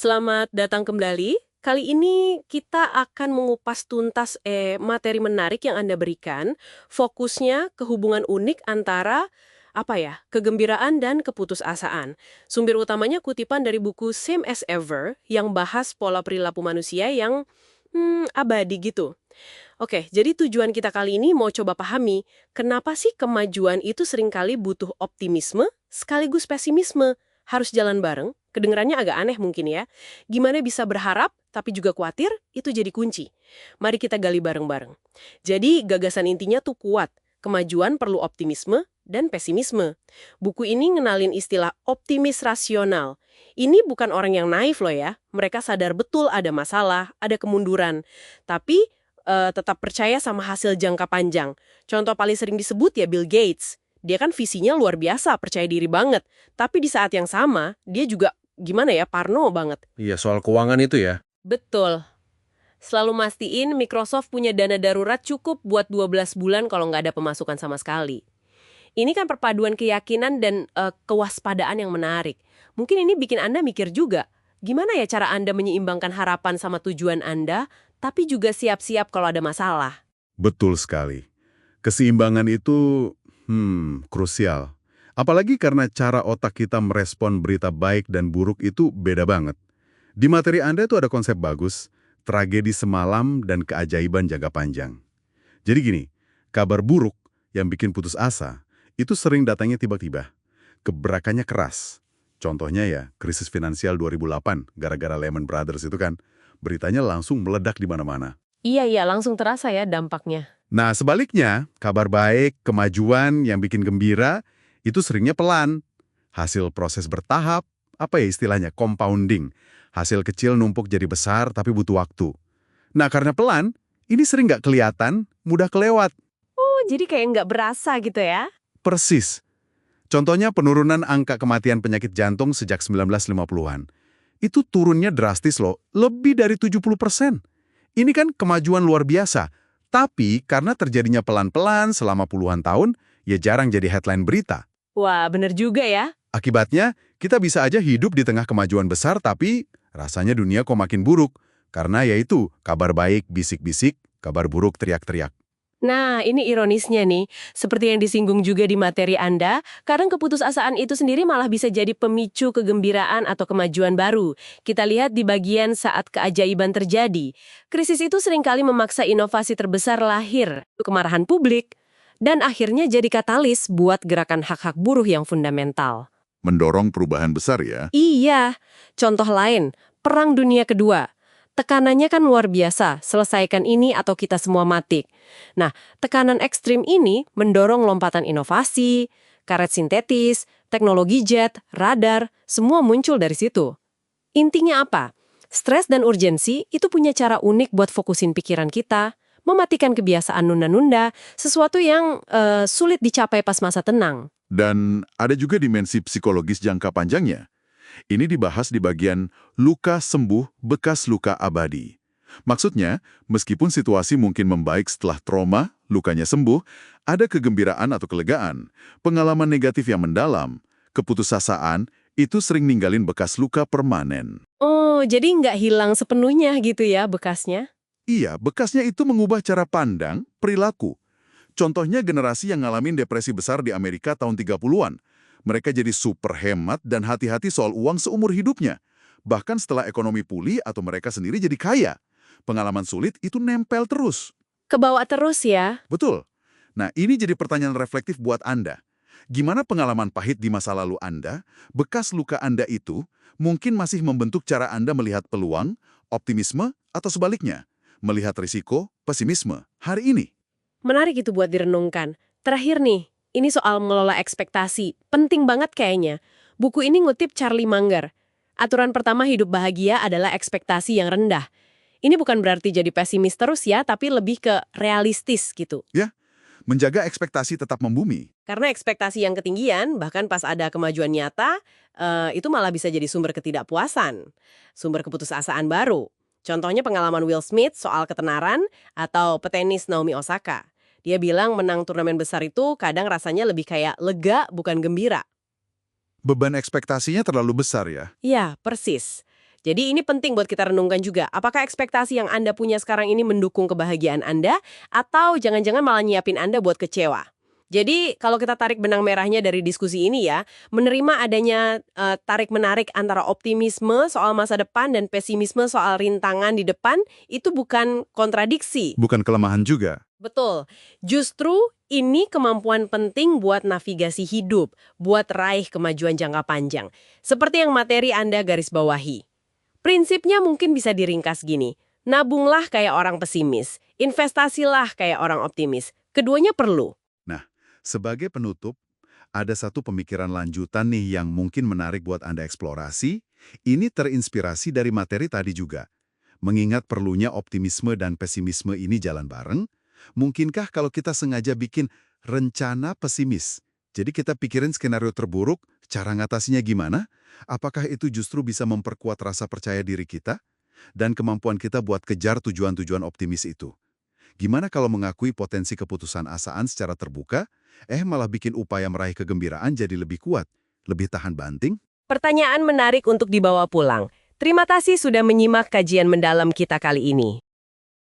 Selamat datang kembali. Kali ini kita akan mengupas tuntas materi menarik yang Anda berikan. Fokusnya ke hubungan unik antara kegembiraan dan keputusasaan. Sumber utamanya kutipan dari buku Same as Ever yang bahas pola perilaku manusia yang abadi gitu. Oke, jadi tujuan kita kali ini mau coba pahami kenapa sih kemajuan itu seringkali butuh optimisme sekaligus pesimisme. Harus jalan bareng, kedengarannya agak aneh mungkin ya. Gimana bisa berharap tapi juga khawatir, itu jadi kunci. Mari kita gali bareng-bareng. Jadi gagasan intinya tuh kuat, kemajuan perlu optimisme dan pesimisme. Buku ini ngenalin istilah optimis rasional. Ini bukan orang yang naif loh ya, mereka sadar betul ada masalah, ada kemunduran. Tapi tetap percaya sama hasil jangka panjang. Contoh paling sering disebut ya Bill Gates. Dia kan visinya luar biasa, percaya diri banget. Tapi di saat yang sama, dia juga gimana ya, parno banget. Iya, soal keuangan itu ya. Betul. Selalu mastiin Microsoft punya dana darurat cukup buat 12 bulan kalau nggak ada pemasukan sama sekali. Ini kan perpaduan keyakinan dan kewaspadaan yang menarik. Mungkin ini bikin Anda mikir juga, gimana ya cara Anda menyeimbangkan harapan sama tujuan Anda, tapi juga siap-siap kalau ada masalah. Betul sekali. Keseimbangan itu, krusial. Apalagi karena cara otak kita merespon berita baik dan buruk itu beda banget. Di materi Anda itu ada konsep bagus, tragedi semalam dan keajaiban jangka panjang. Jadi gini, kabar buruk yang bikin putus asa, itu sering datangnya tiba-tiba. Gebrakannya keras. Contohnya ya, krisis finansial 2008, gara-gara Lehman Brothers itu kan, beritanya langsung meledak di mana-mana. Iya, langsung terasa ya dampaknya. Nah, sebaliknya, kabar baik, kemajuan yang bikin gembira, itu seringnya pelan. Hasil proses bertahap, apa ya istilahnya, compounding. Hasil kecil numpuk jadi besar tapi butuh waktu. Nah, karena pelan, ini sering nggak kelihatan, mudah kelewat. Oh, jadi kayak nggak berasa gitu ya? Persis. Contohnya penurunan angka kematian penyakit jantung sejak 1950-an. Itu turunnya drastis loh, lebih dari 70%. Ini kan kemajuan luar biasa. Tapi karena terjadinya pelan-pelan selama puluhan tahun, ya jarang jadi headline berita. Wah, bener juga ya. Akibatnya, kita bisa aja hidup di tengah kemajuan besar tapi rasanya dunia kok makin buruk. Karena yaitu kabar baik bisik-bisik, kabar buruk teriak-teriak. Nah, ini ironisnya nih. Seperti yang disinggung juga di materi Anda, kadang keputusasaan itu sendiri malah bisa jadi pemicu kegembiraan atau kemajuan baru. Kita lihat di bagian saat keajaiban terjadi. Krisis itu seringkali memaksa inovasi terbesar lahir, kemarahan publik, dan akhirnya jadi katalis buat gerakan hak-hak buruh yang fundamental. Mendorong perubahan besar ya. Iya, contoh lain, Perang Dunia Kedua. Tekanannya kan luar biasa, selesaikan ini atau kita semua mati. Nah, tekanan ekstrim ini mendorong lompatan inovasi, karet sintetis, teknologi jet, radar, semua muncul dari situ. Intinya apa? Stres dan urgensi itu punya cara unik buat fokusin pikiran kita, mematikan kebiasaan nunda-nunda, sesuatu yang sulit dicapai pas masa tenang. Dan ada juga dimensi psikologis jangka panjangnya. Ini dibahas di bagian luka sembuh bekas luka abadi. Maksudnya, meskipun situasi mungkin membaik setelah trauma, lukanya sembuh, ada kegembiraan atau kelegaan, pengalaman negatif yang mendalam, keputusasaan, itu sering ninggalin bekas luka permanen. Oh, jadi nggak hilang sepenuhnya gitu ya bekasnya? Iya, bekasnya itu mengubah cara pandang, perilaku. Contohnya generasi yang ngalamin depresi besar di Amerika tahun 30-an. Mereka jadi super hemat dan hati-hati soal uang seumur hidupnya. Bahkan setelah ekonomi pulih atau mereka sendiri jadi kaya. Pengalaman sulit itu nempel terus. Kebawa terus ya? Betul. Nah, ini jadi pertanyaan reflektif buat Anda. Gimana pengalaman pahit di masa lalu Anda, bekas luka Anda itu, mungkin masih membentuk cara Anda melihat peluang, optimisme, atau sebaliknya, melihat risiko, pesimisme hari ini? Menarik itu buat direnungkan. Terakhir nih, ini soal mengelola ekspektasi. Penting banget kayaknya. Buku ini ngutip Charlie Munger. Aturan pertama hidup bahagia adalah ekspektasi yang rendah. Ini bukan berarti jadi pesimis terus ya, tapi lebih ke realistis gitu. Ya, menjaga ekspektasi tetap membumi. Karena ekspektasi yang ketinggian, bahkan pas ada kemajuan nyata, itu malah bisa jadi sumber ketidakpuasan. Sumber keputusasaan baru. Contohnya pengalaman Will Smith soal ketenaran atau petenis Naomi Osaka. Dia bilang menang turnamen besar itu kadang rasanya lebih kayak lega bukan gembira. Beban ekspektasinya terlalu besar ya. Ya, persis. Jadi ini penting buat kita renungkan juga. Apakah ekspektasi yang Anda punya sekarang ini mendukung kebahagiaan Anda, atau jangan-jangan malah nyiapin Anda buat kecewa? Jadi kalau kita tarik benang merahnya dari diskusi ini ya, menerima adanya tarik-menarik antara optimisme soal masa depan dan pesimisme soal rintangan di depan, itu bukan kontradiksi. Bukan kelemahan juga. Betul. Justru ini kemampuan penting buat navigasi hidup, buat raih kemajuan jangka panjang. Seperti yang materi Anda garis bawahi. Prinsipnya mungkin bisa diringkas gini. Nabunglah kayak orang pesimis, investasilah kayak orang optimis. Keduanya perlu. Nah, sebagai penutup, ada satu pemikiran lanjutan nih yang mungkin menarik buat Anda eksplorasi. Ini terinspirasi dari materi tadi juga. Mengingat perlunya optimisme dan pesimisme ini jalan bareng, mungkinkah kalau kita sengaja bikin rencana pesimis? Jadi kita pikirin skenario terburuk, cara ngatasinya gimana? Apakah itu justru bisa memperkuat rasa percaya diri kita? Dan kemampuan kita buat kejar tujuan-tujuan optimis itu? Gimana kalau mengakui potensi keputusan asaan secara terbuka, malah bikin upaya meraih kegembiraan jadi lebih kuat, lebih tahan banting? Pertanyaan menarik untuk dibawa pulang. Terima kasih sudah menyimak kajian mendalam kita kali ini.